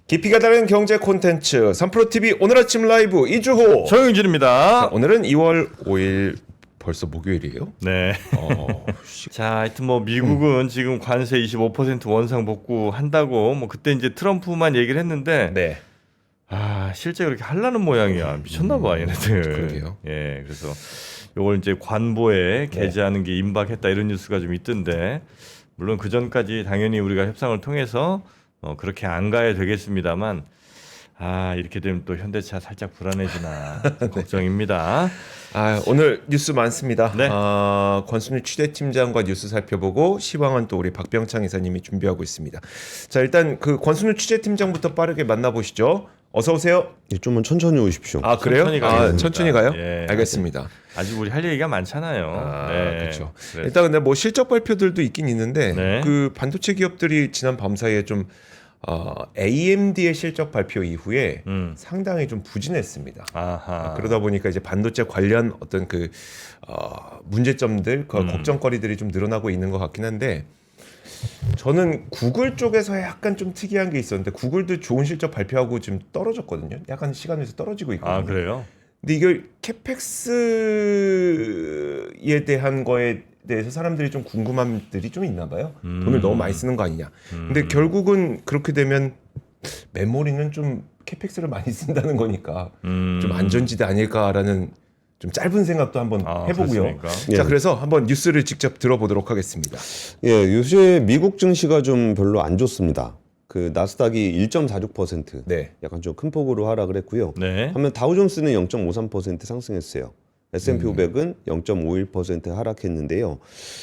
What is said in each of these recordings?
깊이가 다른 경제 콘텐츠 3프로TV 오늘 아침 라이브 이주호 정영진입니다. 오늘은 2월 5일 벌써 목요일이에요? 네. 자, 하여튼 뭐 미국은 지금 관세 25% 원상 복구 한다고 뭐 그때 이제 트럼프만 얘기를 했는데 네. 아, 실제 그렇게 하려는 모양이야. 미쳤나 봐, 얘네들. 그러게요. 예. 그래서 요걸 이제 관보에 게재하는 게 임박했다 이런 뉴스가 좀 있던데 물론 그 전까지 당연히 우리가 협상을 통해서 그렇게 안 가야 되겠습니다만 아, 이렇게 되면 또 현대차 살짝 불안해지나 걱정입니다. 아, 오늘 뉴스 많습니다. 네. 권순일 취재팀장과 뉴스 살펴보고 시황은 또 우리 박병창 이사님이 준비하고 있습니다. 자, 일단 그 권순일 취재팀장부터 빠르게 만나보시죠. 어서 오세요. 예, 좀만 천천히 오십시오. 아, 그래요? 천천히 가겠습니다. 천천히 가요? 예. 알겠습니다. 아직 우리 할 얘기가 많잖아요. 네. 그렇죠. 그래서. 일단 근데 뭐 실적 발표들도 있긴 있는데 네. 그 반도체 기업들이 지난 밤 사이에 좀 AMD의 실적 발표 이후에 상당히 좀 부진했습니다. 아하. 그러다 보니까 이제 반도체 관련 어떤 그 문제점들, 그 걱정거리들이 좀 늘어나고 있는 것 같긴 한데 저는 구글 쪽에서 약간 좀 특이한 게 있었는데 구글도 좋은 실적 발표하고 지금 떨어졌거든요. 약간 시간에서 떨어지고 있거든요. 아, 그래요? 근데 이걸 캐펙스에 대한 거에 대해서 사람들이 좀 궁금함들이 좀 있나 봐요. 돈을 너무 많이 쓰는 거 아니냐. 근데 결국은 그렇게 되면 메모리는 좀 캐펙스를 많이 쓴다는 거니까 좀 안전지대 아닐까라는 좀 짧은 생각도 한번 해보고요. 그렇습니까? 자, 예. 그래서 한번 뉴스를 직접 들어보도록 하겠습니다. 예, 요새 미국 증시가 좀 별로 안 좋습니다. 그 나스닥이 1.46%, 네. 약간 좀 큰 폭으로 하락을 했고요. 네. 하면 다우존스는 0.53% 상승했어요. S&P 500은 0.51% 하락했는데요.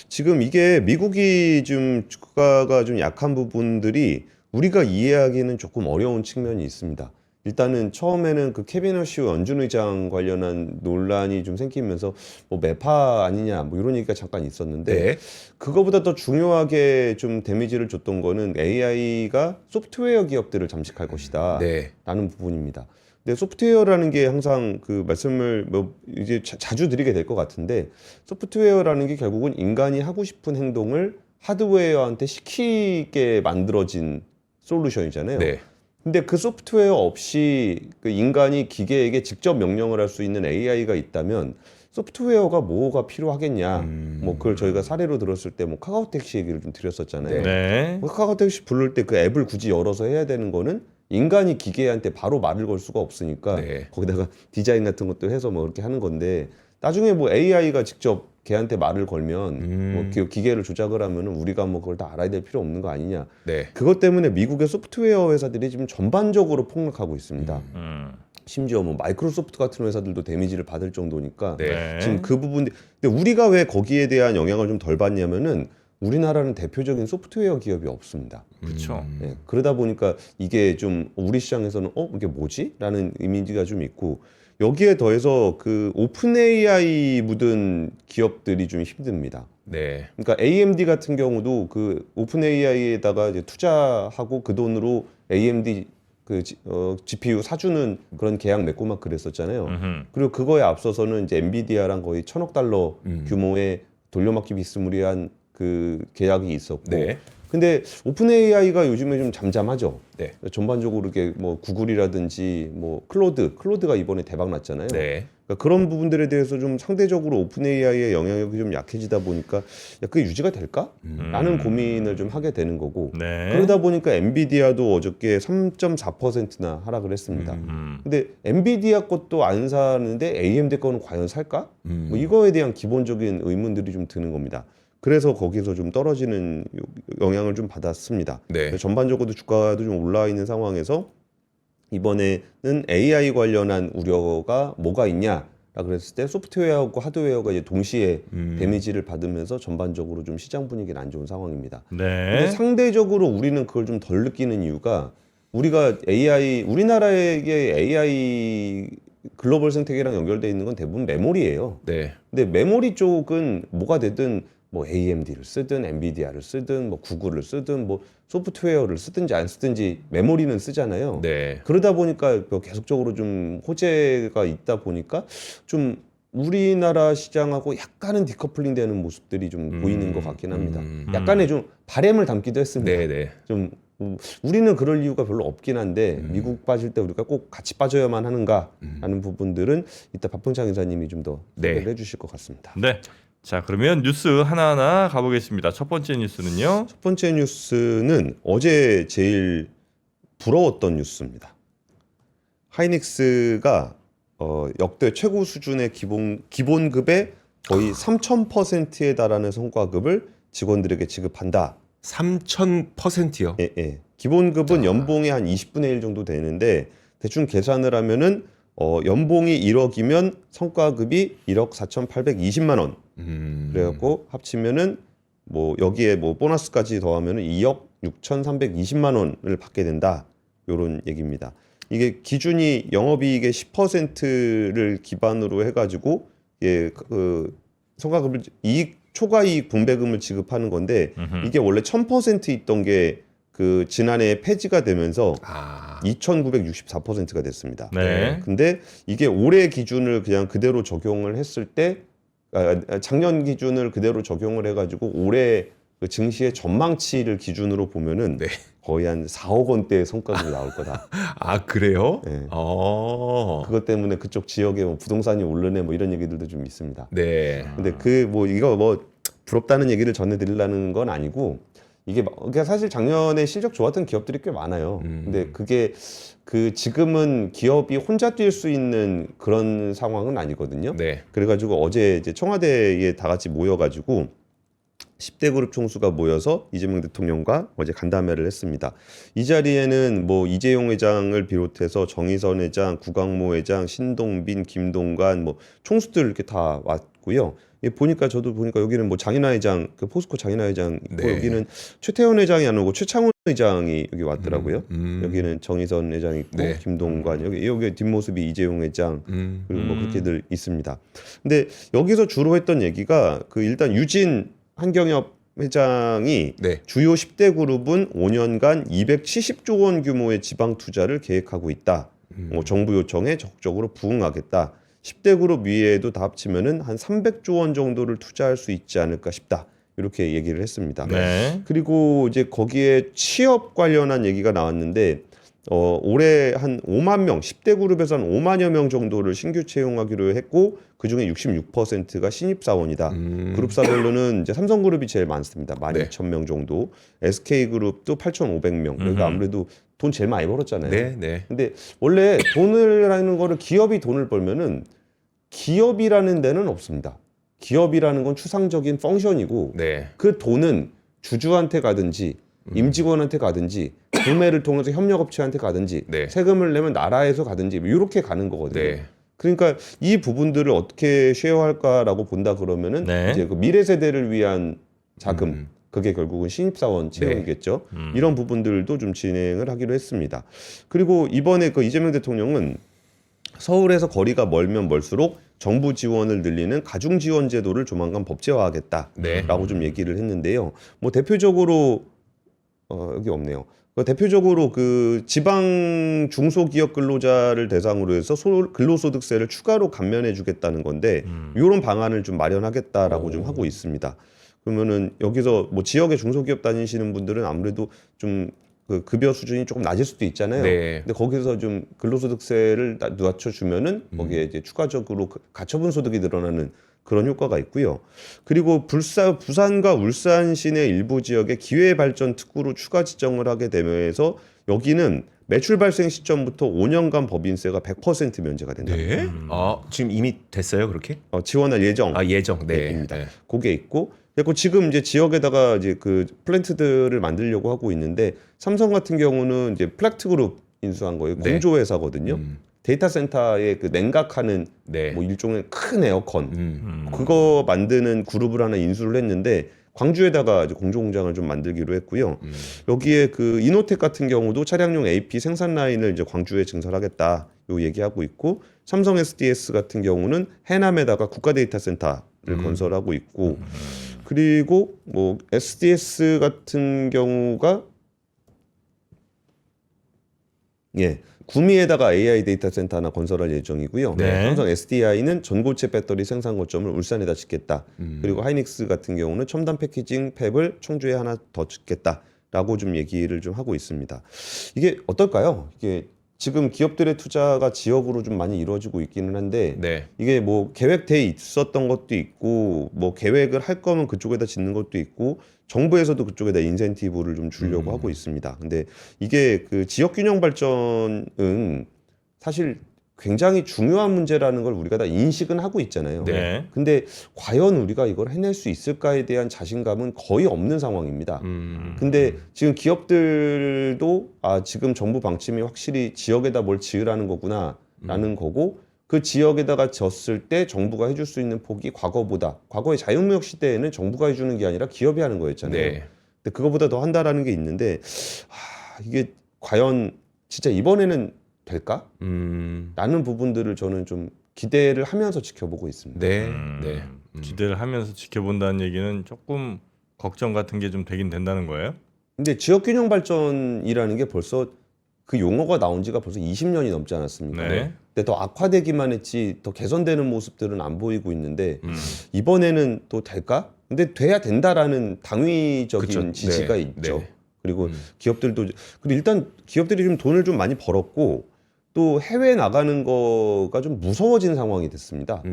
지금 이게 미국이 좀 주가가 좀 약한 부분들이 우리가 이해하기에는 조금 어려운 측면이 있습니다. 일단은 처음에는 그 케빈 허쉬 연준 의장 관련한 논란이 좀 생기면서 뭐 매파 아니냐 뭐 이런 얘기가 잠깐 있었는데 네. 그거보다 더 중요하게 좀 데미지를 줬던 거는 AI가 소프트웨어 기업들을 잠식할 것이다 네. 라는 부분입니다. 근데 소프트웨어라는 게 항상 그 말씀을 뭐 이제 자주 드리게 될 것 같은데 소프트웨어라는 게 결국은 인간이 하고 싶은 행동을 하드웨어한테 시키게 만들어진 솔루션이잖아요. 네. 근데 그 소프트웨어 없이 그 인간이 기계에게 직접 명령을 할 수 있는 AI가 있다면 소프트웨어가 뭐가 필요하겠냐. 뭐 그걸 저희가 사례로 들었을 때 뭐 카카오 택시 얘기를 좀 드렸었잖아요. 네. 뭐 카카오 택시 부를 때 그 앱을 굳이 열어서 해야 되는 거는 인간이 기계한테 바로 말을 걸 수가 없으니까 네. 거기다가 디자인 같은 것도 해서 뭐 그렇게 하는 건데 나중에 뭐 AI가 직접 걔한테 말을 걸면 뭐 기계를 조작을 하면은 우리가 뭐 그걸 다 알아야 될 필요 없는 거 아니냐. 네. 그것 때문에 미국의 소프트웨어 회사들이 지금 전반적으로 폭락하고 있습니다. 심지어 뭐 마이크로소프트 같은 회사들도 데미지를 받을 정도니까 네. 지금 그 부분. 근데 우리가 왜 거기에 대한 영향을 좀 덜 받냐면은 우리나라는 대표적인 소프트웨어 기업이 없습니다. 그렇죠. 예, 그러다 보니까 이게 좀 우리 시장에서는 이게 뭐지? 라는 이미지가 좀 있고 여기에 더해서 그 오픈 AI 묻은 기업들이 좀 힘듭니다. 네. 그러니까 AMD 같은 경우도 그 오픈 AI에다가 이제 투자하고 그 돈으로 AMD GPU 사주는 그런 계약 맺고 막 그랬었잖아요. 그리고 그거에 앞서서는 이제 엔비디아랑 거의 $1,000억 규모의 돌려막기 비스무리한 그 계약이 있었고. 네. 근데 오픈 AI가 요즘에 좀 잠잠하죠. 네. 전반적으로 이게 뭐 구글이라든지 뭐 클로드가 이번에 대박 났잖아요. 네. 그러니까 그런 부분들에 대해서 좀 상대적으로 오픈 AI의 영향력이 좀 약해지다 보니까 야, 그게 유지가 될까? 라는 고민을 좀 하게 되는 거고. 네. 그러다 보니까 엔비디아도 어저께 3.4%나 하락을 했습니다. 근데 엔비디아 것도 안 사는데 AMD 거는 과연 살까? 뭐 이거에 대한 기본적인 의문들이 좀 드는 겁니다. 그래서 거기서 좀 떨어지는 영향을 좀 받았습니다. 네. 전반적으로 주가도 좀 올라와 있는 상황에서 이번에는 AI 관련한 우려가 뭐가 있냐? 라 그랬을 때 소프트웨어하고 하드웨어가 이제 동시에 데미지를 받으면서 전반적으로 좀 시장 분위기는 안 좋은 상황입니다. 근데 네. 상대적으로 우리는 그걸 좀 덜 느끼는 이유가 우리가 우리나라에게 AI 글로벌 생태계랑 연결되어 있는 건 대부분 메모리예요. 네. 근데 메모리 쪽은 뭐가 되든 뭐 AMD를 쓰든 엔비디아를 쓰든 뭐 구글을 쓰든 뭐 소프트웨어를 쓰든지 안 쓰든지 메모리는 쓰잖아요. 네. 그러다 보니까 계속적으로 좀 호재가 있다 보니까 좀 우리나라 시장하고 약간은 디커플링 되는 모습들이 좀 보이는 것 같긴 합니다. 약간의 좀 바램을 담기도 했습니다. 네. 네. 좀 우리는 그럴 이유가 별로 없긴 한데 미국 빠질 때 우리가 꼭 같이 빠져야만 하는가라는 부분들은 이따 박봉창 이사님이 좀 더 네. 소개를 해주실 것 같습니다. 네. 자, 그러면 뉴스 하나하나 가보겠습니다. 첫 번째 뉴스는요. 첫 번째 뉴스는 어제 제일 부러웠던 뉴스입니다. 하이닉스가 역대 최고 수준의 기본급의 거의 3,000%에 달하는 성과급을 직원들에게 지급한다. 3,000%요. 예, 예. 기본급은 연봉의 한 20분의 1 정도 되는데 대충 계산을 하면은 연봉이 1억이면 성과급이 1억 4,820만 원. 그래갖고 합치면은 뭐 여기에 뭐 보너스까지 더하면은 2억 6,320만 원을 받게 된다. 요런 얘기입니다. 이게 기준이 영업이익의 10%를 기반으로 해가지고 그 성과급을 초과이익 분배금을 지급하는 건데 이게 원래 1,000% 있던 게 그 지난해 폐지가 되면서 2,964%가 됐습니다. 네. 근데 이게 올해 기준을 그냥 그대로 적용을 했을 때 작년 기준을 그대로 적용을 해가지고 올해 그 증시의 전망치를 기준으로 보면은 네. 거의 한 4억 원대의 성과급이 나올 거다. 아, 그래요? 네. 그 그것 때문에 그쪽 지역에 뭐 부동산이 오르네 뭐 이런 얘기들도 좀 있습니다. 네. 근데 이거 뭐 부럽다는 얘기를 전해드리려는 건 아니고 이게 사실 작년에 실적 좋았던 기업들이 꽤 많아요. 근데 그게 지금은 기업이 혼자 뛸 수 있는 그런 상황은 아니거든요. 네. 그래가지고 어제 이제 청와대에 다 같이 모여가지고 10대 그룹 총수가 모여서 이재명 대통령과 어제 간담회를 했습니다. 이 자리에는 뭐 이재용 회장을 비롯해서 정의선 회장, 구강모 회장, 신동빈, 김동관 뭐 총수들 이렇게 다 왔고요. 저도 보니까 여기는 뭐 장인하 회장, 그 포스코 장인하 회장 있고 네. 여기는 최태원 회장이 안 오고 최창훈 회장이 여기 왔더라고요. 여기는 정의선 회장 있고 네. 김동관 여기 뒷모습이 이재용 회장 그리고 뭐 그렇게들 있습니다. 근데 여기서 주로 했던 얘기가 일단 유진 한경협 회장이 네. 주요 10대 그룹은 5년간 270조 원 규모의 지방 투자를 계획하고 있다. 정부 요청에 적극적으로 부응하겠다. 10대 그룹 위에도 다 합치면은 한 300조 원 정도를 투자할 수 있지 않을까 싶다. 이렇게 얘기를 했습니다. 네. 그리고 이제 거기에 취업 관련한 얘기가 나왔는데 올해 한 5만 명, 10대 그룹에서 한 5만여 명 정도를 신규 채용하기로 했고 그중에 66%가 신입사원이다. 그룹사별로는 이제 삼성그룹이 제일 많습니다. 12,000명 정도. SK그룹도 8,500명. 그러니까 아무래도 돈 제일 많이 벌었잖아요. 네. 네. 근데 원래 돈을 하는 거를 기업이 돈을 벌면은 기업이라는 데는 없습니다. 기업이라는 건 추상적인 펑션이고 네. 그 돈은 주주한테 가든지 임직원한테 가든지 구매를 통해서 협력업체한테 가든지 네. 세금을 내면 나라에서 가든지 이렇게 가는 거거든요. 네. 그러니까 이 부분들을 어떻게 쉐어할까라고 본다 그러면은 네. 이제 그 미래 세대를 위한 자금 그게 결국은 신입사원 채용이겠죠. 이런 부분들도 좀 진행을 하기로 했습니다. 그리고 이번에 그 이재명 대통령은 서울에서 거리가 멀면 멀수록 정부 지원을 늘리는 가중 지원 제도를 조만간 법제화하겠다라고 네. 좀 얘기를 했는데요. 뭐 대표적으로 여기 없네요. 대표적으로 그 지방 중소기업 근로자를 대상으로 해서 근로소득세를 추가로 감면해주겠다는 건데 이런 방안을 좀 마련하겠다라고 좀 하고 있습니다. 그러면은 여기서 뭐 지역의 중소기업 다니시는 분들은 아무래도 좀 그 급여 수준이 조금 낮을 수도 있잖아요. 네. 근데 거기서 좀 근로소득세를 낮춰주면은 거기에 이제 추가적으로 가처분 소득이 늘어나는 그런 효과가 있고요. 그리고 부산과 울산 시내 일부 지역에 기회발전 특구로 추가 지정을 하게 되면서 여기는 매출 발생 시점부터 5년간 법인세가 100% 면제가 된다. 네. 지금 이미 됐어요, 그렇게? 지원할 예정. 예정. 네. 입니다. 네. 그게 있고 그리고 지금 이제 지역에다가 이제 그 플랜트들을 만들려고 하고 있는데 삼성 같은 경우는 이제 플렉트 그룹 인수한 거예요. 네. 공조 회사거든요. 데이터 센터에 그 냉각하는 네. 뭐 일종의 큰 에어컨 그거 만드는 그룹을 하나 인수를 했는데 광주에다가 이제 공조 공장을 좀 만들기로 했고요. 여기에 그 이노텍 같은 경우도 차량용 AP 생산 라인을 이제 광주에 증설하겠다 요 얘기하고 있고 삼성 SDS 같은 경우는 해남에다가 국가 데이터 센터를 건설하고 있고 그리고 뭐 SDS 같은 경우가 구미에다가 AI 데이터 센터 하나 건설할 예정이고요. 네. 삼성 SDI는 전고체 배터리 생산 거점을 울산에다 짓겠다. 그리고 하이닉스 같은 경우는 첨단 패키징 팹을 청주에 하나 더 짓겠다. 라고 좀 얘기를 좀 하고 있습니다. 이게 어떨까요? 이게 지금 기업들의 투자가 지역으로 좀 많이 이루어지고 있기는 한데 네. 이게 뭐 계획돼 있었던 것도 있고 뭐 계획을 할 거면 그쪽에다 짓는 것도 있고 정부에서도 그쪽에다 인센티브를 좀 주려고 하고 있습니다. 근데 이게 그 지역 균형 발전은 사실 굉장히 중요한 문제라는 걸 우리가 다 인식은 하고 있잖아요. 네. 근데 과연 우리가 이걸 해낼 수 있을까에 대한 자신감은 거의 없는 상황입니다. 근데 지금 기업들도 지금 정부 방침이 확실히 지역에다 뭘 지으라는 거구나라는 거고 그 지역에다가 졌을 때 정부가 해줄 수 있는 폭이 과거의 자유무역 시대에는 정부가 해주는 게 아니라 기업이 하는 거였잖아요. 네. 근데 그거보다 더 한다라는 게 있는데 이게 과연 진짜 이번에는 될까? 라는 부분들을 저는 좀 기대를 하면서 지켜보고 있습니다. 네. 네. 기대를 하면서 지켜본다는 얘기는 조금 걱정 같은 게 좀 되긴 된다는 거예요? 근데 지역균형 발전이라는 게 벌써 그 용어가 나온 지가 벌써 20년이 넘지 않았습니까? 네. 근데 더 악화되기만 했지 더 개선되는 모습들은 안 보이고 있는데 이번에는 또 될까? 근데 돼야 된다라는 당위적인 그쵸. 지지가 네. 있죠. 네. 그리고 기업들도 그리고 일단 기업들이 좀 돈을 좀 많이 벌었고 또 해외 나가는 거가 좀 무서워진 상황이 됐습니다.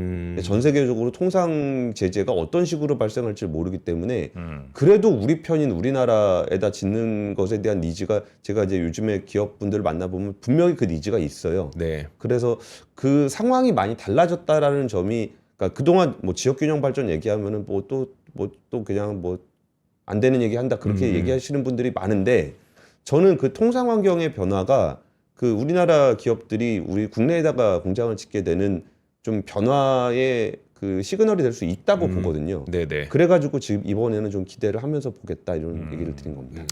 전 세계적으로 통상 제재가 어떤 식으로 발생할지 모르기 때문에 그래도 우리 편인 우리나라에다 짓는 것에 대한 니즈가 제가 이제 요즘에 기업분들을 만나보면 분명히 그 니즈가 있어요. 네. 그래서 그 상황이 많이 달라졌다라는 점이 그러니까 그동안 뭐 지역균형 발전 얘기하면은 뭐 또 그냥 뭐 안 되는 얘기 한다 그렇게 얘기하시는 분들이 많은데 저는 그 통상 환경의 변화가 그 우리나라 기업들이 우리 국내에다가 공장을 짓게 되는 좀 변화의 그 시그널이 될 수 있다고 보거든요. 네네. 그래가지고 지금 이번에는 좀 기대를 하면서 보겠다 이런 얘기를 드린 겁니다.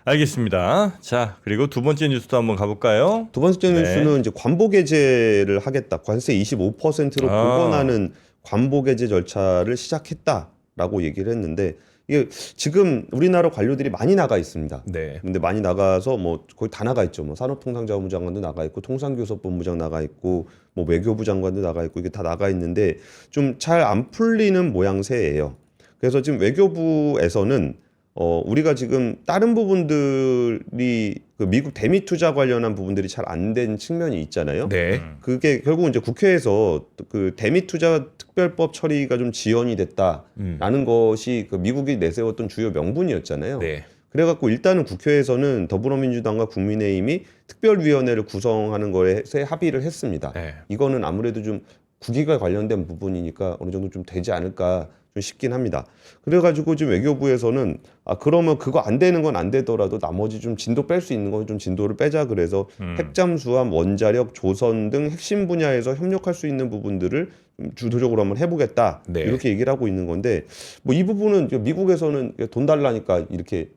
알겠습니다. 자, 그리고 두 번째 뉴스도 한번 가볼까요? 두 번째 네. 뉴스는 이제 관보 게재를 하겠다. 관세 25%로 복원하는 관보 게재 절차를 시작했다라고 얘기를 했는데 이게 지금 우리나라 관료들이 많이 나가 있습니다. 네. 근데 많이 나가서 뭐 거의 다 나가 있죠. 뭐 산업통상자원부 장관도 나가 있고 통상교섭본부장 나가 있고 뭐 외교부 장관도 나가 있고 이게 다 나가 있는데 좀 잘 안 풀리는 모양새예요. 그래서 지금 외교부에서는 우리가 지금 다른 부분들이 그 미국 대미 투자 관련한 부분들이 잘 안 된 측면이 있잖아요. 네. 그게 결국 이제 국회에서 그 대미 투자 특별법 처리가 좀 지연이 됐다라는 것이 그 미국이 내세웠던 주요 명분이었잖아요. 네. 그래갖고 일단은 국회에서는 더불어민주당과 국민의힘이 특별위원회를 구성하는 거에 합의를 했습니다. 네. 이거는 아무래도 좀 국익과 관련된 부분이니까 어느 정도 좀 되지 않을까 좀 싶긴 합니다. 그래가지고 지금 외교부에서는 그러면 그거 안 되는 건 안 되더라도 나머지 좀 진도 뺄 수 있는 건 좀 진도를 빼자 그래서 핵잠수함, 원자력, 조선 등 핵심 분야에서 협력할 수 있는 부분들을 좀 주도적으로 한번 해보겠다 네. 이렇게 얘기를 하고 있는 건데 뭐 이 부분은 미국에서는 돈 달라니까 이렇게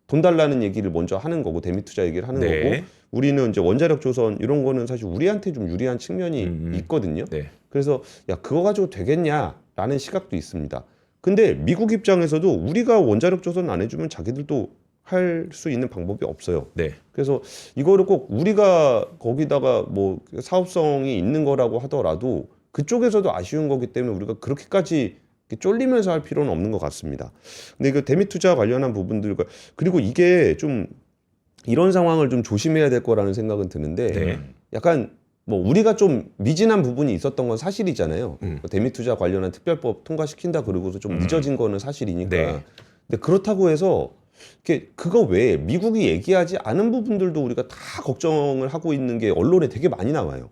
돈 달라는 얘기를 먼저 하는 거고 대미 투자 얘기를 하는 네. 거고 우리는 이제 원자력 조선 이런 거는 사실 우리한테 좀 유리한 측면이 있거든요. 네. 그래서 야 그거 가지고 되겠냐라는 시각도 있습니다. 근데 미국 입장에서도 우리가 원자력 조선 안 해주면 자기들도 할 수 있는 방법이 없어요. 네. 그래서 이거를 꼭 우리가 거기다가 뭐 사업성이 있는 거라고 하더라도 그쪽에서도 아쉬운 거기 때문에 우리가 그렇게까지 쫄리면서 할 필요는 없는 것 같습니다. 근데 그 대미 투자 관련한 부분들과 그리고 이게 좀 이런 상황을 좀 조심해야 될 거라는 생각은 드는데 네. 약간 뭐 우리가 좀 미진한 부분이 있었던 건 사실이잖아요. 대미 투자 관련한 특별법 통과시킨다 그러고서 좀 늦어진 거는 사실이니까. 네. 근데 그렇다고 해서 그거 외에 미국이 얘기하지 않은 부분들도 우리가 다 걱정을 하고 있는 게 언론에 되게 많이 나와요.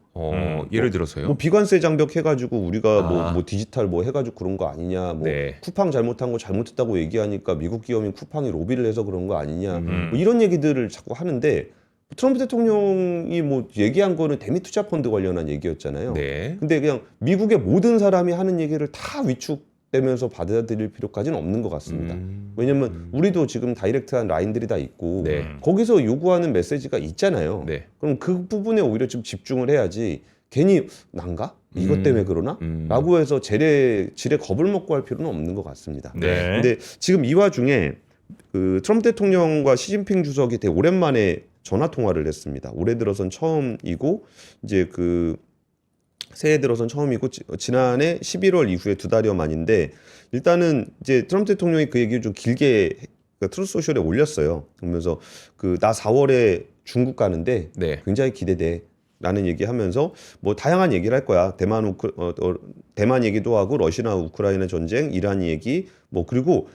예를 들어서요. 뭐 비관세 장벽 해가지고 우리가 뭐 디지털 뭐 해가지고 그런 거 아니냐, 뭐 네. 쿠팡 잘못한 거 잘못했다고 얘기하니까 미국 기업인 쿠팡이 로비를 해서 그런 거 아니냐, 뭐 이런 얘기들을 자꾸 하는데 트럼프 대통령이 뭐 얘기한 거는 대미 투자 펀드 관련한 얘기였잖아요. 네. 근데 그냥 미국의 모든 사람이 하는 얘기를 다 위축되면서 받아들일 필요까지는 없는 것 같습니다. 왜냐면 우리도 지금 다이렉트한 라인들이 다 있고 네. 거기서 요구하는 메시지가 있잖아요. 네. 그럼 그 부분에 오히려 좀 집중을 해야지 괜히 난가? 이것 때문에 그러나? 라고 해서 질에 겁을 먹고 할 필요는 없는 것 같습니다. 네. 근데 지금 이 와중에 그 트럼프 대통령과 시진핑 주석이 되게 오랜만에 전화 통화를 했습니다. 올해 들어선 처음이고 이제 그 새해 들어선 처음이고 지난해 11월 이후에 2달여 만인데 일단은 이제 트럼프 대통령이 그 얘기를 좀 길게 트루스 소셜에 올렸어요. 그러면서 나 4월에 중국 가는데 네. 굉장히 기대돼. 라는 얘기하면서 뭐 다양한 얘기를 할 거야. 대만 얘기도 하고 러시아나 우크라이나 전쟁, 이란 얘기, 뭐 그리고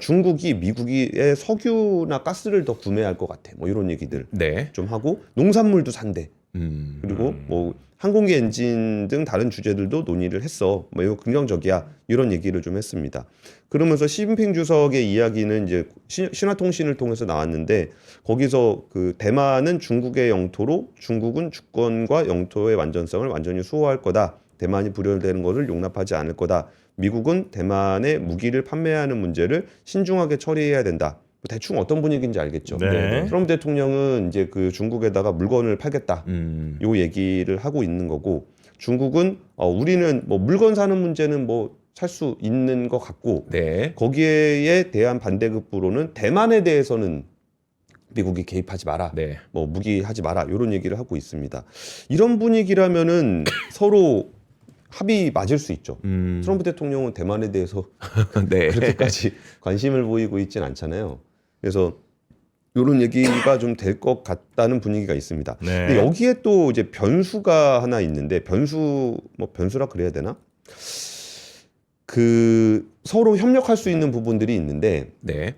중국이 미국의 석유나 가스를 더 구매할 것 같아. 뭐 이런 얘기들 네. 좀 하고 농산물도 산대. 그리고 뭐 항공기 엔진 등 다른 주제들도 논의를 했어. 뭐 이거 긍정적이야. 이런 얘기를 좀 했습니다. 그러면서 시진핑 주석의 이야기는 이제 신화통신을 통해서 나왔는데 거기서 대만은 중국의 영토로 중국은 주권과 영토의 완전성을 완전히 수호할 거다. 대만이 불혈되는 것을 용납하지 않을 거다. 미국은 대만에 무기를 판매하는 문제를 신중하게 처리해야 된다. 대충 어떤 분위기인지 알겠죠. 네. 트럼프 대통령은 이제 중국에다가 물건을 팔겠다. 요 얘기를 하고 있는 거고 중국은 우리는 뭐 물건 사는 문제는 뭐 살 수 있는 것 같고 네. 거기에 대한 반대급부로는 대만에 대해서는 미국이 개입하지 마라. 네. 뭐 무기하지 마라. 이런 얘기를 하고 있습니다. 이런 분위기라면은 서로 합의 맞을 수 있죠. 트럼프 대통령은 대만에 대해서 네. 그렇게까지 관심을 보이고 있진 않잖아요. 그래서 이런 얘기가 좀 될 것 같다는 분위기가 있습니다. 네. 근데 여기에 또 이제 변수가 하나 있는데 변수라 그래야 되나? 서로 협력할 수 있는 부분들이 있는데 네.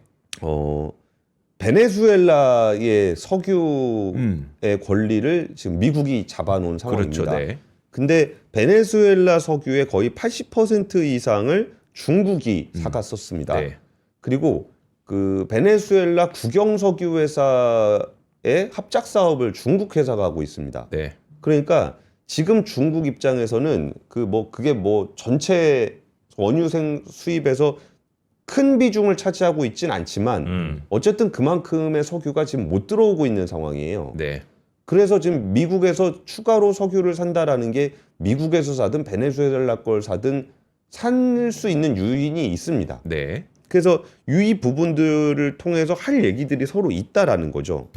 베네수엘라의 석유의 권리를 지금 미국이 잡아놓은 상황입니다. 그렇죠. 네. 근데 베네수엘라 석유의 거의 80% 이상을 중국이 사갔었습니다. 네. 그리고 베네수엘라 국영 석유 회사의 합작 사업을 중국 회사가 하고 있습니다. 네. 그러니까 지금 중국 입장에서는 그게 전체 원유 수입에서 큰 비중을 차지하고 있진 않지만 어쨌든 그만큼의 석유가 지금 못 들어오고 있는 상황이에요. 네. 그래서 지금 미국에서 추가로 석유를 산다라는 게 미국에서 사든 베네수엘라 걸 사든 살 수 있는 요인이 있습니다. 네. 그래서 이 부분들을 통해서 할 얘기들이 서로 있다라는 거죠.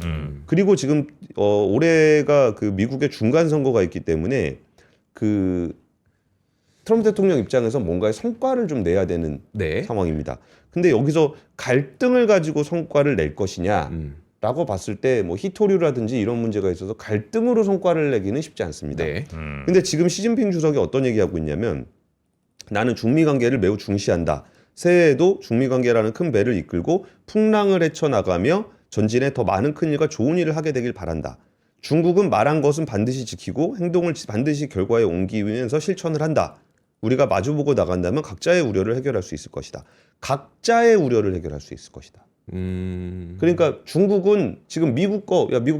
그리고 지금 올해가 미국의 중간 선거가 있기 때문에 트럼프 대통령 입장에서 뭔가의 성과를 좀 내야 되는 네. 상황입니다. 근데 여기서 갈등을 가지고 성과를 낼 것이냐라고 봤을 때 뭐 히토류라든지 이런 문제가 있어서 갈등으로 성과를 내기는 쉽지 않습니다. 네. 근데 지금 시진핑 주석이 어떤 얘기하고 있냐면 나는 중미 관계를 매우 중시한다. 새해에도 중미 관계라는 큰 배를 이끌고 풍랑을 헤쳐나가며 전진에 더 많은 큰일과 좋은 일을 하게 되길 바란다. 중국은 말한 것은 반드시 지키고 행동을 반드시 결과에 옮기기 위해서 실천을 한다. 우리가 마주보고 나간다면 각자의 우려를 해결할 수 있을 것이다. 각자의 우려를 해결할 수 있을 것이다. 그러니까 중국은 지금 미국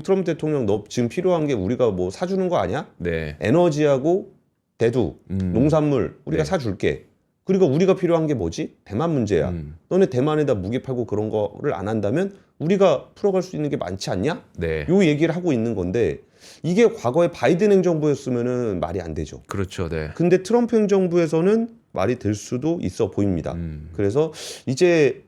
트럼프 대통령 너 지금 필요한 게 우리가 뭐 사주는 거 아니야? 네. 에너지하고 대두, 농산물 우리가 네. 사줄게. 그리고 우리가 필요한 게 뭐지? 대만 문제야. 너네 대만에다 무기 팔고 그런 거를 안 한다면 우리가 풀어갈 수 있는 게 많지 않냐? 네. 요 얘기를 하고 있는 건데 이게 과거에 바이든 행정부였으면은 말이 안 되죠. 그렇죠. 네. 근데 트럼프 행정부에서는 말이 될 수도 있어 보입니다. 그래서 이제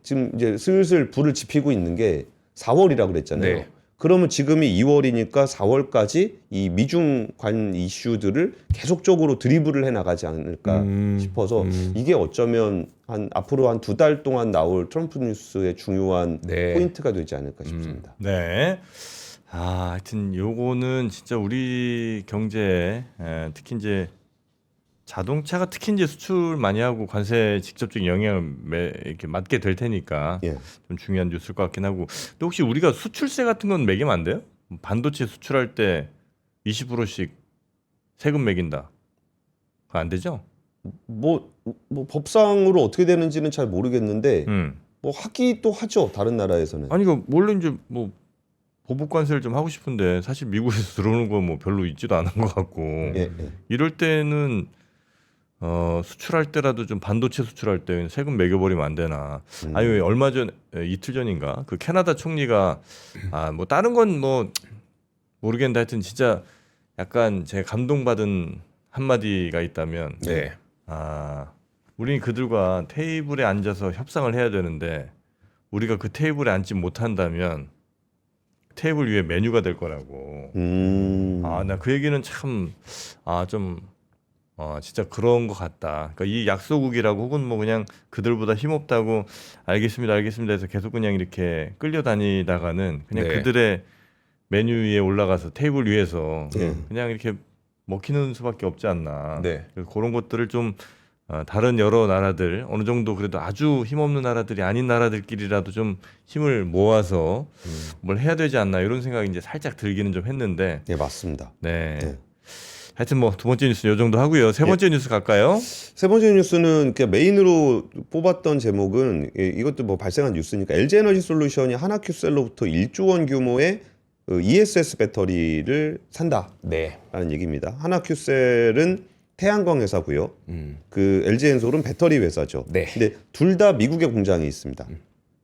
슬슬 불을 지피고 있는 게 4월이라 그랬잖아요. 네. 그러면 지금이 2월이니까 4월까지 이 미중 관 이슈들을 계속적으로 드리블을 해 나가지 않을까 싶어서 이게 어쩌면 앞으로 한 2달 동안 나올 트럼프 뉴스의 중요한 네. 포인트가 되지 않을까 싶습니다. 네. 하여튼 요거는 진짜 우리 경제에 특히 이제 자동차가 특히 이제 수출 많이 하고 관세 직접적인 영향을 이렇게 맞게 될 테니까 예. 좀 중요한 뉴스일 것 같긴 하고. 근데 혹시 우리가 수출세 같은 건 매기면 안 돼요? 반도체 수출할 때 20%씩 세금 매긴다. 그거 안 되죠? 뭐 법상으로 어떻게 되는지는 잘 모르겠는데 뭐 하기도 하죠. 다른 나라에서는. 아니 그 원래 이제 뭐 보복 관세를 좀 하고 싶은데 사실 미국에서 들어오는 거 뭐 별로 있지도 않은 것 같고 예. 이럴 때는 수출할 때라도 좀 반도체 수출할 때 세금 매겨버리면 안 되나? 아니 왜 얼마 전 이틀 전인가 그 캐나다 총리가 뭐 다른 건 뭐 모르겠는데 하여튼 진짜 약간 제가 감동받은 한마디가 있다면 네. 우리는 그들과 테이블에 앉아서 협상을 해야 되는데 우리가 그 테이블에 앉지 못한다면 테이블 위에 메뉴가 될 거라고. 나 그 얘기는 참 좀 진짜 그런 것 같다. 그러니까 이 약소국이라고 혹은 뭐 그냥 그들보다 힘없다고 알겠습니다, 알겠습니다 해서 계속 그냥 이렇게 끌려다니다가는 그냥 네. 그들의 메뉴 위에 올라가서 테이블 위에서 네. 그냥 이렇게 먹히는 수밖에 없지 않나. 네. 그래서 그런 것들을 좀 다른 여러 나라들 어느 정도 그래도 아주 힘없는 나라들이 아닌 나라들끼리라도 좀 힘을 모아서 뭘 해야 되지 않나 이런 생각이 이제 살짝 들기는 좀 했는데 네, 맞습니다. 네. 네. 하여튼 뭐 두 번째 뉴스는 이 정도 하고요. 세 번째 뉴스 갈까요? 세 번째 뉴스는 그냥 메인으로 뽑았던 제목은 이것도 뭐 발생한 뉴스니까 LG 에너지 솔루션이 하나큐셀로부터 1조 원 규모의 ESS 배터리를 산다라는 네. 얘기입니다. 하나큐셀은 태양광 회사고요. 그 LG 엔솔은 배터리 회사죠. 네. 근데 둘 다 미국의 공장이 있습니다.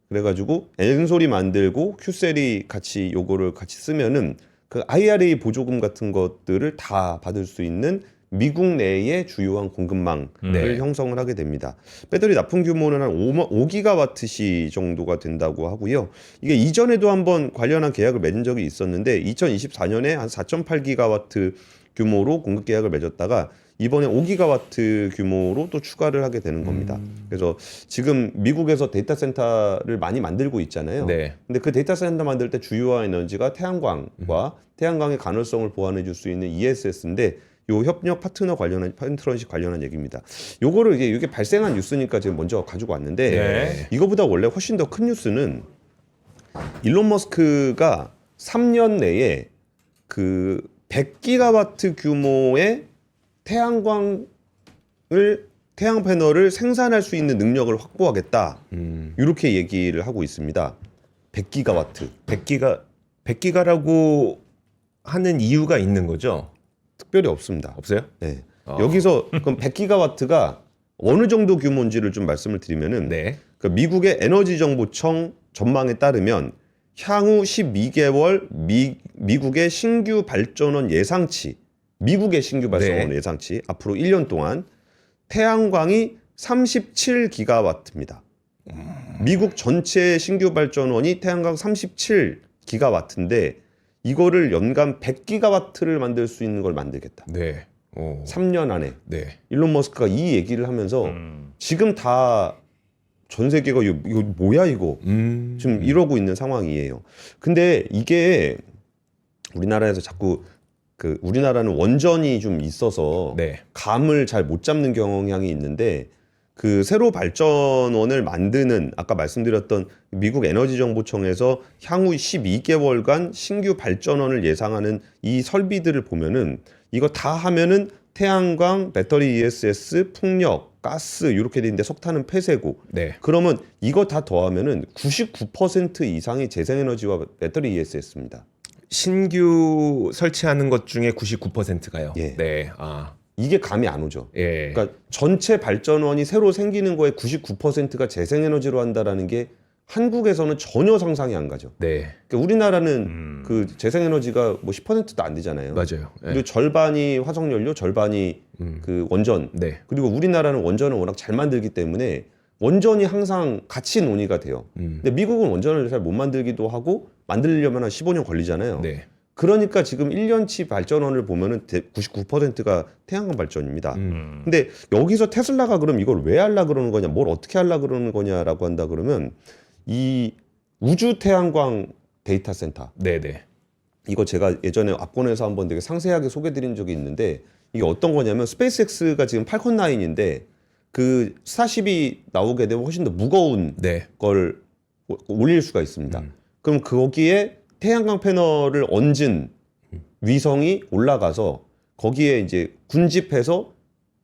그래가지고 엔솔이 만들고 큐셀이 같이 요거를 같이 쓰면은 그 IRA 보조금 같은 것들을 다 받을 수 있는 미국 내의 주요한 공급망을 네. 형성을 하게 됩니다. 배터리 납품 규모는 한 5기가와트시 정도가 된다고 하고요. 이게 이전에도 한번 관련한 계약을 맺은 적이 있었는데 2024년에 한 4.8기가와트 규모로 공급 계약을 맺었다가 이번에 5기가와트 규모로 또 추가를 하게 되는 겁니다. 그래서 지금 미국에서 데이터 센터를 많이 만들고 있잖아요. 네. 근데 그 데이터 센터 만들 때 주요한 에너지가 태양광과 태양광의 가능성을 보완해 줄 수 있는 ESS인데 요 협력 파트너십 관련한 얘기입니다. 요거를 이게 발생한 뉴스니까 지금 먼저 가지고 왔는데 네. 이거보다 원래 훨씬 더 큰 뉴스는 일론 머스크가 3년 내에 그 100기가와트 규모의 태양 패널을 생산할 수 있는 능력을 확보하겠다. 이렇게 얘기를 하고 있습니다. 100기가와트. 100기가라고 하는 이유가 있는 거죠? 특별히 없습니다. 없어요? 네. 아. 여기서 그럼 100기가와트가 어느 정도 규모인지를 좀 말씀을 드리면은 네. 그 미국의 에너지 정보청 전망에 따르면 향후 12개월 미국의 신규 발전원 예상치, 미국의 신규 발전원 네. 예상치 앞으로 1년 동안 태양광이 37기가와트입니다. 미국 전체 신규 발전원이 태양광 37기가와트인데 이거를 연간 100기가와트를 만들 수 있는 걸 만들겠다. 네. 오. 3년 안에 네. 일론 머스크가 이 얘기를 하면서 지금 다 전 세계가 이거 뭐야 이거 지금 이러고 있는 상황이에요. 근데 이게 우리나라에서 자꾸 그 우리나라는 원전이 좀 있어서 네. 감을 잘 못 잡는 경향이 있는데 그 새로 발전원을 만드는 아까 말씀드렸던 미국 에너지정보청에서 향후 12개월간 신규 발전원을 예상하는 이 설비들을 보면은 이거 다 하면은 태양광, 배터리 ESS, 풍력, 가스 이렇게 돼 있는데 석탄은 폐쇄고 네. 그러면 이거 다 더하면은 99% 이상이 재생에너지와 배터리 ESS입니다. 신규 설치하는 것 중에 99%가요. 예. 네. 아. 이게 감이 안 오죠. 예. 그러니까 전체 발전원이 새로 생기는 거에 99%가 재생에너지로 한다라는 게 한국에서는 전혀 상상이 안 가죠. 네. 그러니까 우리나라는 그 재생에너지가 뭐 10%도 안 되잖아요. 맞아요. 예. 그리고 절반이 화석연료, 절반이 그 원전. 네. 그리고 우리나라는 원전을 워낙 잘 만들기 때문에 원전이 항상 같이 논의가 돼요. 근데 미국은 원전을 잘 못 만들기도 하고 만들려면 한 15년 걸리잖아요. 네. 그러니까 지금 1년치 발전원을 보면은 99%가 태양광 발전입니다. 근데 여기서 테슬라가 그럼 이걸 왜 하려 그러는 거냐, 뭘 어떻게 하려 그러는 거냐라고 한다 그러면 이 우주 태양광 데이터 센터. 네, 네. 이거 제가 예전에 압권에서 한번 되게 상세하게 소개드린 적이 있는데 이게 어떤 거냐면 스페이스X가 지금 팔콘 9인데 그 스타쉽이 나오게 되면 훨씬 더 무거운 네. 걸 올릴 수가 있습니다. 그럼 거기에 태양광 패널을 얹은 위성이 올라가서 거기에 이제 군집해서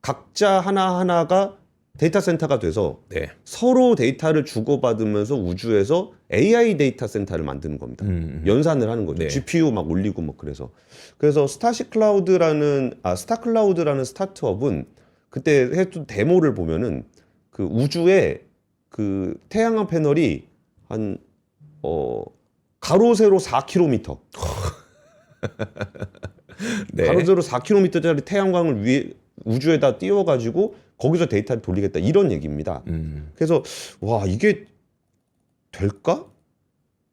각자 하나하나가 데이터 센터가 돼서 네. 서로 데이터를 주고받으면서 우주에서 AI 데이터 센터를 만드는 겁니다. 연산을 하는 거죠. 네. GPU 막 올리고 막 그래서 스타클라우드라는 스타트업은 그때 했던 데모를 보면은 그 우주에 그 태양광 패널이 한 가로 세로 4km. 네. 가로 세로 4km짜리 태양광을 위에 우주에다 띄워가지고 거기서 데이터를 돌리겠다 이런 얘기입니다. 그래서 와 이게 될까?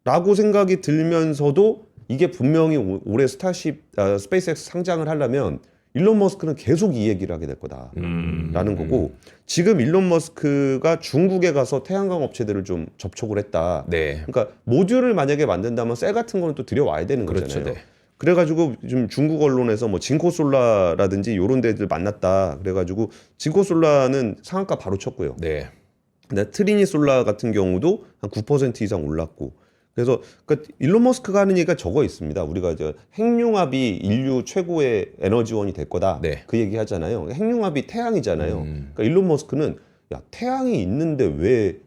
라고 생각이 들면서도 이게 분명히 올해 스페이스X 상장을 하려면 일론 머스크는 계속 이 얘기를 하게 될 거다라는 거고 지금 일론 머스크가 중국에 가서 태양광 업체들을 좀 접촉을 했다. 네. 그러니까 모듈을 만약에 만든다면 셀 같은 거는 또 들여와야 되는 그렇죠. 거잖아요. 네. 그래가지고 좀 중국 언론에서 뭐 진코솔라라든지 요런 데들 만났다. 그래가지고 진코솔라는 상한가 바로 쳤고요. 네. 근데 트리니솔라 같은 경우도 한 9% 이상 올랐고. 그래서 그러니까 일론 머스크가 하는 얘기가 적어 있습니다. 우리가 핵융합이 인류 최고의 에너지원이 될 거다. 네. 그 얘기 하잖아요. 핵융합이 태양이잖아요. 그러니까 일론 머스크는 야 태양이 있는데 왜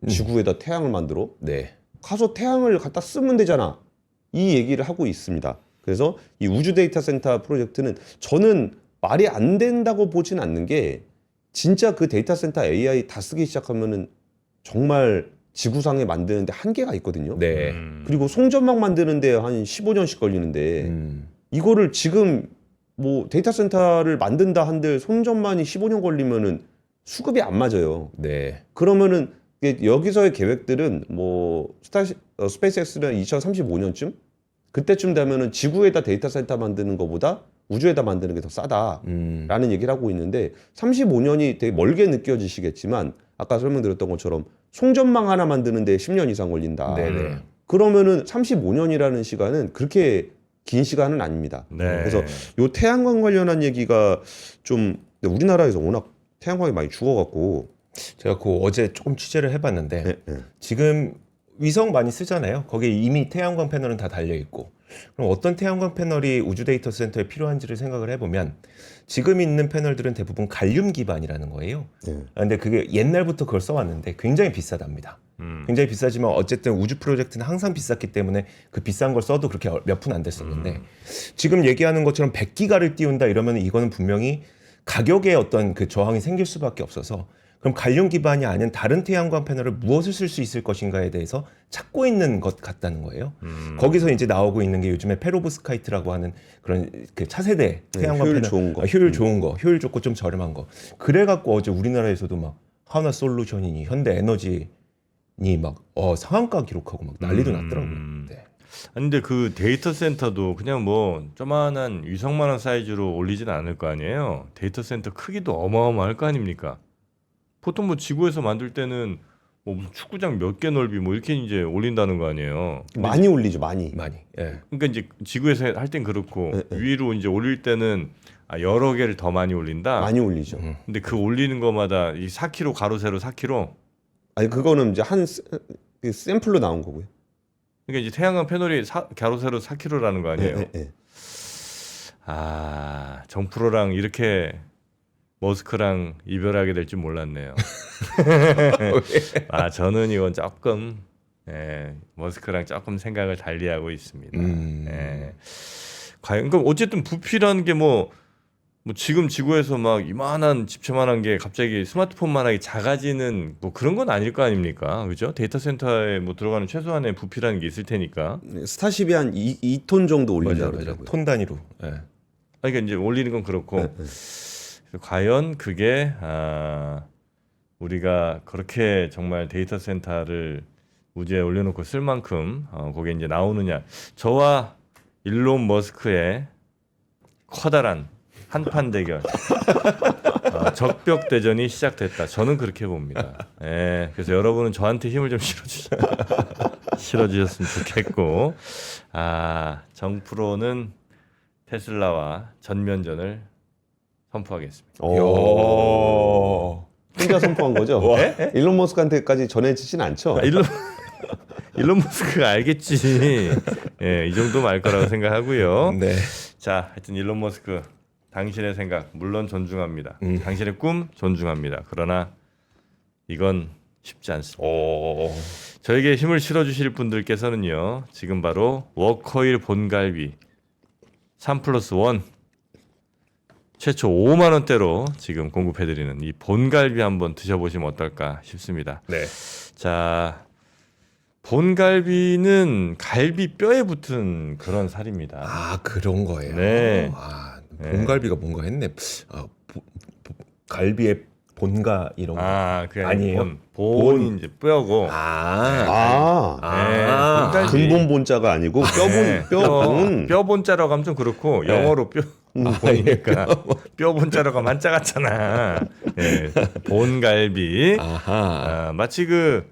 지구에다 태양을 만들어? 네. 가서 태양을 갖다 쓰면 되잖아. 이 얘기를 하고 있습니다. 그래서 이 우주 데이터 센터 프로젝트는 저는 말이 안 된다고 보진 않는 게 진짜 그 데이터 센터 AI 다 쓰기 시작하면은 정말 지구상에 만드는데 한계가 있거든요. 네. 그리고 송전망 만드는데 한 15년씩 걸리는데 이거를 지금 뭐 데이터 센터를 만든다 한들 송전망이 15년 걸리면은 수급이 안 맞아요. 네. 그러면은 이게 여기서의 계획들은 뭐 스페이스X는 2035년쯤 그때쯤 되면은 지구에다 데이터 센터 만드는 것보다 우주에다 만드는 게 더 싸다라는 얘기를 하고 있는데 35년이 되게 멀게 느껴지시겠지만 아까 설명드렸던 것처럼 송전망 하나 만드는데 10년 이상 걸린다. 네네. 그러면은 35년이라는 시간은 그렇게 긴 시간은 아닙니다. 네. 그래서 요 태양광 관련한 얘기가 좀 우리나라에서 워낙 태양광이 많이 죽어갖고 제가 그 어제 조금 취재를 해봤는데 네, 네. 지금 위성 많이 쓰잖아요. 거기에 이미 태양광 패널은 다 달려 있고. 그럼 어떤 태양광 패널이 우주 데이터 센터에 필요한지를 생각을 해보면 지금 있는 패널들은 대부분 갈륨 기반이라는 거예요. 네. 근데 그게 옛날부터 그걸 써왔는데 굉장히 비싸답니다. 굉장히 비싸지만 어쨌든 우주 프로젝트는 항상 비쌌기 때문에 그 비싼 걸 써도 그렇게 몇 푼 안 됐었는데 지금 얘기하는 것처럼 100기가를 띄운다 이러면 이거는 분명히 가격에 어떤 그 저항이 생길 수밖에 없어서 그럼 갈륨 기반이 아닌 다른 태양광 패널을 무엇을 쓸 수 있을 것인가에 대해서 찾고 있는 것 같다는 거예요. 거기서 이제 나오고 있는 게 요즘에 페로브스카이트라고 하는 그런 그 차세대 태양광 효율 패널, 좋은 거. 효율 좋은 거, 효율 좋고 좀 저렴한 거. 그래갖고 어제 우리나라에서도 막 하나 솔루션이니 현대 에너지니 막 상한가 기록하고 막 난리도 났더라고요. 네. 아니, 근데 그 데이터 센터도 그냥 뭐 조만한 위성만한 사이즈로 올리지는 않을 거 아니에요. 데이터 센터 크기도 어마어마할 거 아닙니까? 보통 뭐 지구에서 만들 때는 뭐 무슨 축구장 몇 개 넓이 뭐 이렇게 이제 올린다는 거 아니에요. 많이 올리죠, 많이. 많이. 예. 그러니까 이제 지구에서 할 땐 그렇고 네, 네. 위로 이제 올릴 때는 여러 개를 더 많이 올린다. 많이 올리죠. 근데 그 올리는 거마다 이 4kg 가로 세로 4kg. 아니 그거는 이제 그 샘플로 나온 거고요. 그러니까 이제 태양광 패널이 가로 세로 4kg라는 거 아니에요. 네, 네. 아, 정프로랑 이렇게 머스크랑 이별하게 될 줄 몰랐네요. 저는 이건 조금 머스크랑 조금 생각을 달리하고 있습니다. 과연 그럼 어쨌든 부피라는 게 뭐 지금 지구에서 막 이만한 집채만한 게 갑자기 스마트폰만하게 작아지는 뭐 그런 건 아닐 거 아닙니까? 그죠? 데이터 센터에 뭐 들어가는 최소한의 부피라는 게 있을 테니까. 스타쉽이 한 2톤 정도 올린다고 맞아. 그러더라고요. 톤 단위로. 예. 그러니까 이제 올리는 건 그렇고 네, 네. 그래서 과연 그게 우리가 그렇게 정말 데이터 센터를 우주에 올려놓고 쓸 만큼 거기에 이제 나오느냐. 저와 일론 머스크의 커다란 한판 대결, 적벽 대전이 시작됐다. 저는 그렇게 봅니다. 그래서 여러분은 저한테 힘을 좀 실어주셨으면 좋겠고, 정프로는 테슬라와 전면전을 선포하겠습니다. 오. 혼자 선포한 거죠? 네? 일론 머스크한테까지 전해지진 않죠? 일론 머스크가 알겠지. 이 정도면 알 거라고 생각하고요. 네. 자, 하여튼 일론 머스크 당신의 생각 물론 존중합니다. 당신의 꿈 존중합니다. 그러나 이건 쉽지 않습니다. 저에게 힘을 실어주실 분들께서는요. 지금 바로 워커힐 본갈비 3+1 최초 5만 원대로 지금 공급해드리는 이 본갈비 한번 드셔보시면 어떨까 싶습니다. 네. 자, 본갈비는 갈비 뼈에 붙은 그런 살입니다. 그런 거예요. 네. 본갈비가 뭔가 했네. 갈비의 본가 이런 거. 그게 아니에요? 본이 이제 뼈고. 근본 본자가 아니고 뼈본. 뼈본자라고 하면 좀 그렇고 영어로 보니까 뼈 본자료가 만짜 같잖아. 예, 본갈비. 아하. 마치 그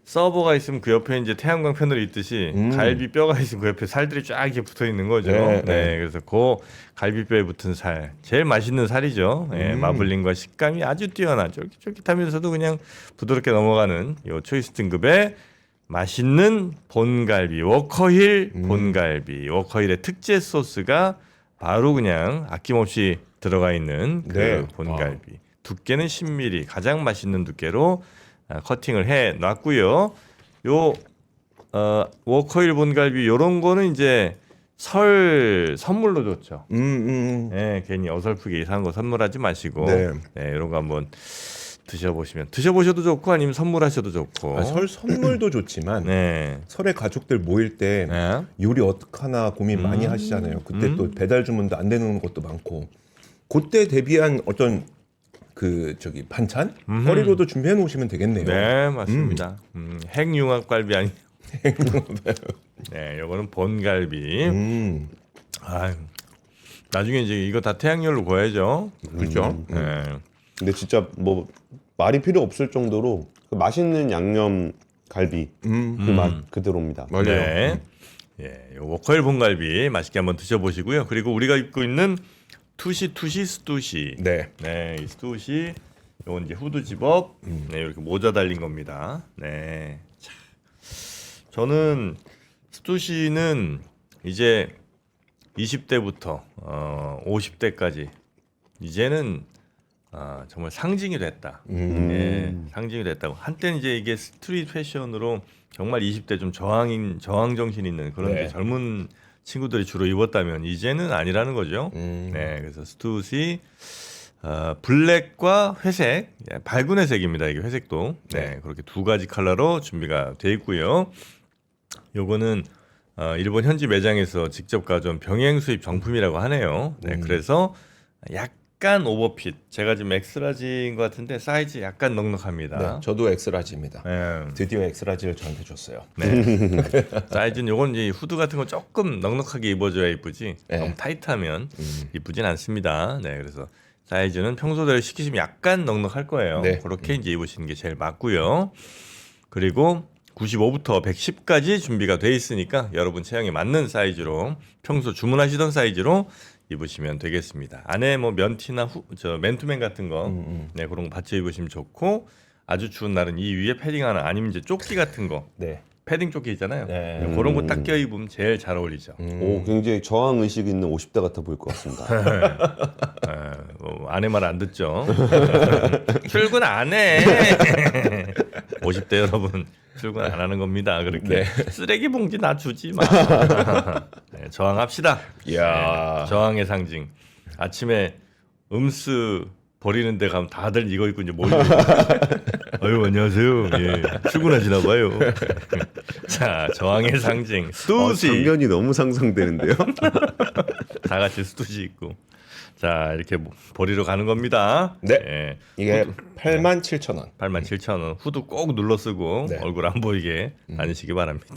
서버가 있으면 그 옆에 이제 태양광 패널이 있듯이 갈비 뼈가 있으면 그 옆에 살들이 쫙 이렇게 붙어 있는 거죠. 네, 네, 그래서 그 갈비뼈에 붙은 살 제일 맛있는 살이죠. 예, 마블링과 식감이 아주 뛰어나죠. 쫄깃쫄깃하면서도 그냥 부드럽게 넘어가는 요 초이스 등급의 맛있는 본갈비 워커힐 본갈비 워커힐의 특제 소스가 바로 그냥 아낌없이 들어가 있는 그 네. 본갈비 두께는 10mm 가장 맛있는 두께로 커팅을 해 놨고요. 요 워커힐 본갈비 요런 거는 이제 설 선물로 줬죠. 네, 괜히 어설프게 이상한 거 선물하지 마시고 네. 이런 거 한번 드셔보셔도 좋고 아니면 선물하셔도 좋고. 설 선물도 좋지만 네. 설에 가족들 모일 때 네. 요리 어떡하나 고민 많이 하시잖아요. 그때 또 배달 주문도 안 되는 것도 많고 그때 대비한 어떤 그 저기 반찬 거리로도 준비해 놓으시면 되겠네요. 네, 맞습니다. 핵융합갈비 아니. 네, 요거는 본갈비. 아유, 나중에 이제 이거 다 태양열로 구워야죠. 그렇죠. 네. 근데 진짜 뭐 말이 필요 없을 정도로 그 맛있는 양념 갈비 그 맛 그대로입니다. 맞아요. 네. 예, 요 워커힐 본갈비 맛있게 한번 드셔보시고요. 그리고 우리가 입고 있는 투시 스투시. 네. 네, 이 스투시 요건 이제 후드 집업. 네, 이렇게 모자 달린 겁니다. 네. 자, 저는 스투시는 이제 20대부터 50대까지 이제는 정말 상징이 됐다. 예, 상징이 됐다고. 한때는 이제 이게 스트릿 패션으로 정말 20대 좀 저항 정신 있는 그런 네. 이제 젊은 친구들이 주로 입었다면 이제는 아니라는 거죠. 네, 그래서 스투시 블랙과 회색, 밝은 회색입니다. 이게 회색도 네, 그렇게 두 가지 컬러로 준비가 돼 있고요. 요거는 일본 현지 매장에서 직접 가져온 병행 수입 정품이라고 하네요. 네, 그래서 약간 오버핏. 제가 지금 엑스라지인 것 같은데 사이즈 약간 넉넉합니다. 네, 저도 엑스라지입니다. 네. 드디어 엑스라지를 저한테 줬어요. 네. 사이즈는 요건 이제 후드 같은 거 조금 넉넉하게 입어줘야 이쁘지. 네. 너무 타이트하면 이쁘진 않습니다. 네, 그래서 사이즈는 평소대로 시키시면 약간 넉넉할 거예요. 네. 그렇게 이제 입으시는 게 제일 맞고요. 그리고 95부터 110까지 준비가 돼 있으니까 여러분 체형에 맞는 사이즈로 평소 주문하시던 사이즈로 입으시면 되겠습니다. 안에 뭐 면티나 맨투맨 같은 거, 네, 그런 거 받쳐 입으시면 좋고 아주 추운 날은 이 위에 패딩 하나 아니면 이제 조끼 같은 거, 네. 패딩 조끼 있잖아요. 네. 그런 거 딱 껴 입으면 제일 잘 어울리죠. 오, 굉장히 저항 의식 있는 50대 같아 보일 것 같습니다. 아내 말 안 듣죠. 출근 안 해. 50대 여러분 출근 안 하는 겁니다. 그렇게 네. 쓰레기 봉지 나 주지 마. 네, 저항합시다. 이야. 네, 저항의 상징. 아침에 음스 버리는 데 가면 다들 이거 입고 이제 모이고 아유 안녕하세요. 예, 출근하시나 봐요. 자, 저항의 상징 스투시. 장면이 너무 상상되는데요. 다 같이 스투시 입고 자 이렇게 버리러 가는 겁니다. 네. 예, 이게 87,000원. 87,000원 후드 꼭 눌러 쓰고 네. 얼굴 안 보이게 다니시기 바랍니다.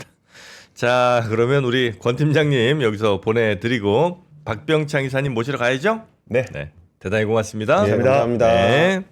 자 그러면 우리 권 팀장님 여기서 보내드리고 박병창 이사님 모시러 가야죠. 네. 네, 대단히 고맙습니다. 네, 감사합니다. 네.